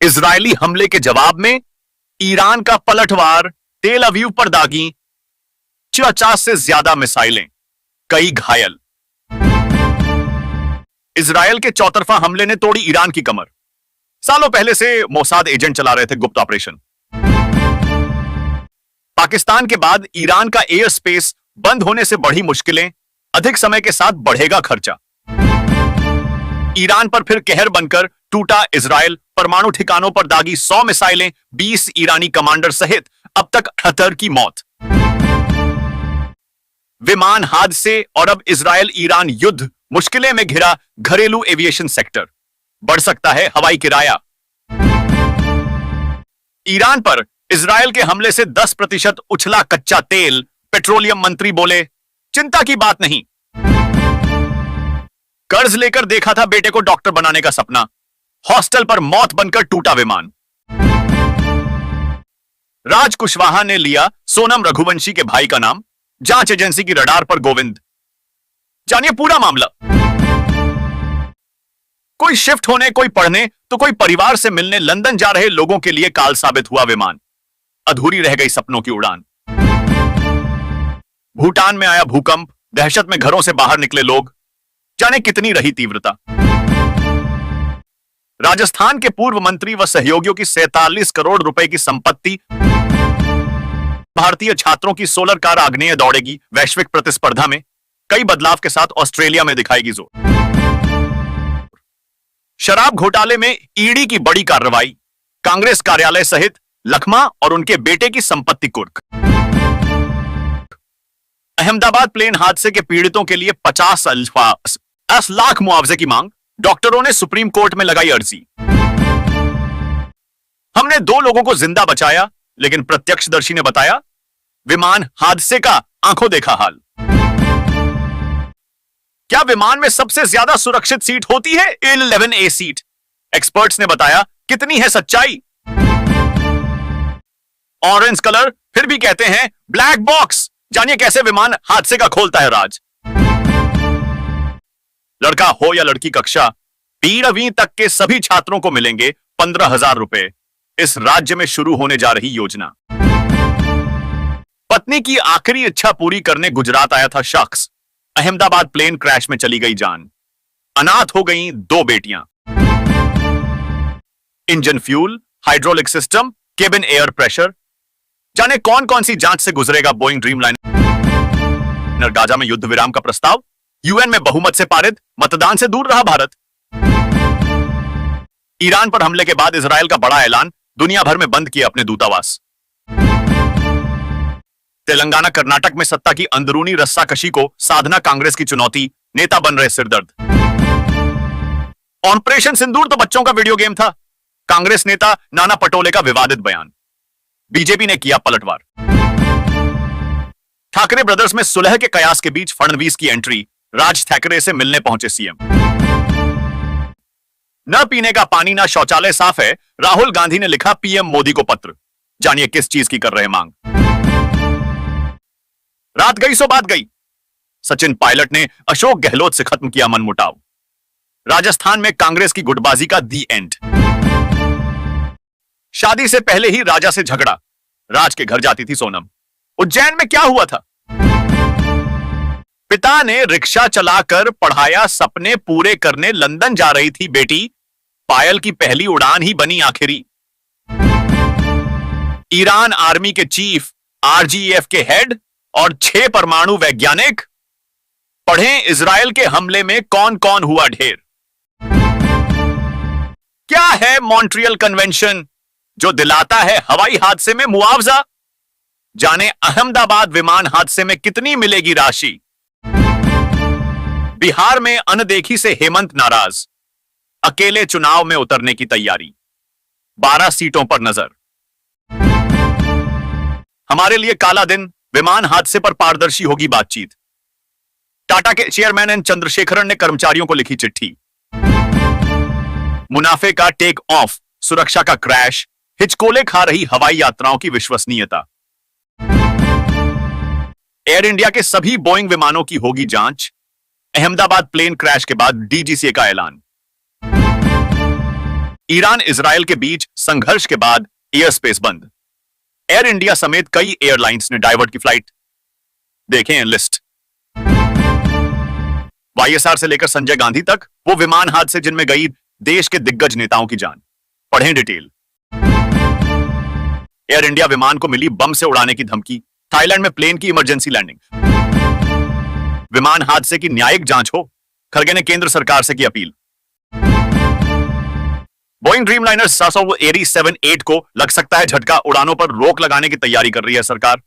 Israeli हमले के जवाब में ईरान का पलटवार, तेल अवीव पर दागी 50 से ज्यादा मिसाइलें, कई घायल। इजरायल के चौतरफा हमले ने तोड़ी ईरान की कमर। सालों पहले से मोसाद एजेंट चला रहे थे गुप्त ऑपरेशन। पाकिस्तान के बाद ईरान का एयर स्पेस बंद होने से बढ़ी मुश्किलें, अधिक समय के साथ बढ़ेगा खर्चा। ईरान पर फिर कहर बनकर टूटा इजरायल, परमाणु ठिकानों पर दागी 100 मिसाइलें, 20 ईरानी कमांडर सहित अब तक 78 की मौत। विमान हादसे और अब इजरायल ईरान युद्ध, मुश्किलें में घिरा घरेलू एविएशन सेक्टर, बढ़ सकता है हवाई किराया। ईरान पर इजरायल के हमले से 10% उछला कच्चा तेल, पेट्रोलियम मंत्री बोले चिंता की बात नहीं। कर्ज लेकर देखा था बेटे को डॉक्टर बनाने का सपना, हॉस्टल पर मौत बनकर टूटा विमान। राज कुशवाहा ने लिया सोनम रघुवंशी के भाई का नाम, जांच एजेंसी की रडार पर गोविंद। जानिए पूरा मामला। कोई शिफ्ट होने, कोई पढ़ने तो कोई परिवार से मिलने लंदन जा रहे लोगों के लिए काल साबित हुआ विमान। अधूरी रह गई सपनों की उड़ान। भूटान में आया भूकंप, दहशत में घरों से बाहर निकले लोग, जाने कितनी रही तीव्रता। राजस्थान के पूर्व मंत्री व सहयोगियों की 47 करोड़ रुपए की संपत्ति। भारतीय छात्रों की सोलर कार आग्नेय दौड़ेगी वैश्विक प्रतिस्पर्धा में, कई बदलाव के साथ ऑस्ट्रेलिया में दिखाएगी जोर। शराब घोटाले में ईडी की बड़ी कार्रवाई, कांग्रेस कार्यालय सहित लखमा और उनके बेटे की संपत्ति कुर्क। अहमदाबाद प्लेन हादसे के पीड़ितों के लिए 50 लाख मुआवजे की मांग, डॉक्टरों ने सुप्रीम कोर्ट में लगाई अर्जी। हमने 2 लोगों को जिंदा बचाया, लेकिन प्रत्यक्षदर्शी ने बताया विमान हादसे का आंखों देखा हाल। क्या विमान में सबसे ज्यादा सुरक्षित सीट होती है A11A सीट? एक्सपर्ट्स ने बताया कितनी है सच्चाई। ऑरेंज कलर फिर भी कहते हैं ब्लैक बॉक्स, जानिए कैसे विमान हादसे का खोलता है राज। लड़का हो या लड़की, कक्षा 12वीं तक के सभी छात्रों को मिलेंगे 15,000 रुपए। इस राज्य में शुरू होने जा रही योजना। पत्नी की आखिरी इच्छा पूरी करने गुजरात आया था शख्स, अहमदाबाद प्लेन क्रैश में चली गई जान। अनाथ हो गईं 2 बेटियां। Engine fuel, hydraulic system, cabin air pressure, जाने कौन कौन सी जांच से गुजरेगा बोइंग ड्रीमलाइनर। गाजा में युद्ध विराम का प्रस्ताव, यूएन में बहुमत से पारित, मतदान से दूर रहा भारत। ईरान पर हमले के बाद इजरायल का बड़ा ऐलान, दुनिया भर में बंद किए अपने दूतावास। तेलंगाना कर्नाटक में सत्ता की अंदरूनी रस्साकशी को साधना कांग्रेस की चुनौती, नेता बन रहे सिरदर्द। ऑपरेशन सिंदूर तो बच्चों का वीडियो गेम था, कांग्रेस नेता नाना पटोले का विवादित बयान। बीजेपी ने किया पलटवार। ठाकरे ब्रदर्स में सुलह के कयास के बीच फडणवीस की एंट्री, राज ठाकरे से मिलने पहुंचे सीएम। न पीने का पानी, ना शौचालय साफ है, राहुल गांधी ने लिखा पीएम मोदी को पत्र। जानिए किस चीज की कर रहे मांग। रात गई सो बात गई, सचिन पायलट ने अशोक गहलोत से खत्म किया मनमुटाव। राजस्थान में कांग्रेस की गुटबाजी का दी एंड। शादी से पहले ही राजा से झगड़ा, राज के घर जाती थी सोनम। उज्जैन में क्या हुआ था? पिता ने रिक्शा चलाकर पढ़ाया, सपने पूरे करने लंदन जा रही थी बेटी, पायल की पहली उड़ान ही बनी आखिरी। ईरान आर्मी के चीफ, RGF के हेड और 6 परमाणु वैज्ञानिक। पढ़ें इजरायल के हमले में कौन कौन हुआ ढेर। क्या है मॉन्ट्रियल कन्वेंशन, जो दिलाता है हवाई हादसे में मुआवजा? जाने अहमदाबाद विमान हादसे में कितनी मिलेगी राशि। बिहार में अनदेखी से हेमंत नाराज, अकेले चुनाव में उतरने की तैयारी। 12 सीटों पर नजर। हमारे लिए काला दिन, विमान हादसे पर पारदर्शी होगी बातचीत। टाटा के चेयरमैन एन चंद्रशेखरन ने कर्मचारियों को लिखी चिट्ठी। मुनाफे का टेक ऑफ, सुरक्षा का क्रैश, हिचकोले खा रही हवाई यात्राओं की विश्वसनीयता। एयर इंडिया के सभी बोइंग विमानों की होगी जांच। अहमदाबाद प्लेन क्रैश के बाद DGCA का ऐलान। ईरान इजरायल के बीच संघर्ष के बाद एयर स्पेस बंद। एयर इंडिया समेत कई एयरलाइंस ने डाइवर्ट की फ्लाइट। देखें लिस्ट। वाईएसआर से लेकर संजय गांधी तक वो विमान हादसे जिनमें गई देश के दिग्गज नेताओं की जान। पढ़ें डिटेल। एयर इंडिया विमान को मिली बम से उड़ाने की धमकी। थाईलैंड में प्लेन की इमरजेंसी लैंडिंग। विमान हादसे की न्यायिक जांच हो, खरगे ने केंद्र सरकार से की अपील। बोइंग ड्रीमलाइनर 700 एरी 78 को लग सकता है झटका, उड़ानों पर रोक लगाने की तैयारी कर रही है सरकार।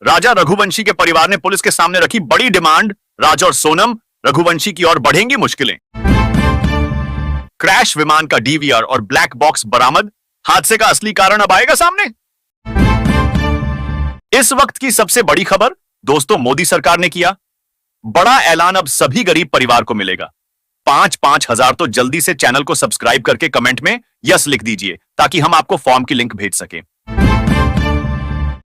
राजा रघुवंशी के परिवार ने पुलिस के सामने रखी बड़ी डिमांड। राज और सोनम रघुवंशी की ओर बढ़ेंगी मुश्किलें। क्रैश विमान का डीवीआर और ब्लैक बॉक्स बरामद। हादसे का असली कारण अब आएगा सामने। इस वक्त की सबसे बड़ी खबर दोस्तों, मोदी सरकार ने किया बड़ा ऐलान। अब सभी गरीब परिवार को मिलेगा 5-5 हजार। तो जल्दी से चैनल को सब्सक्राइब करके कमेंट में यस लिख दीजिए ताकि हम आपको फॉर्म की लिंक भेज सकें।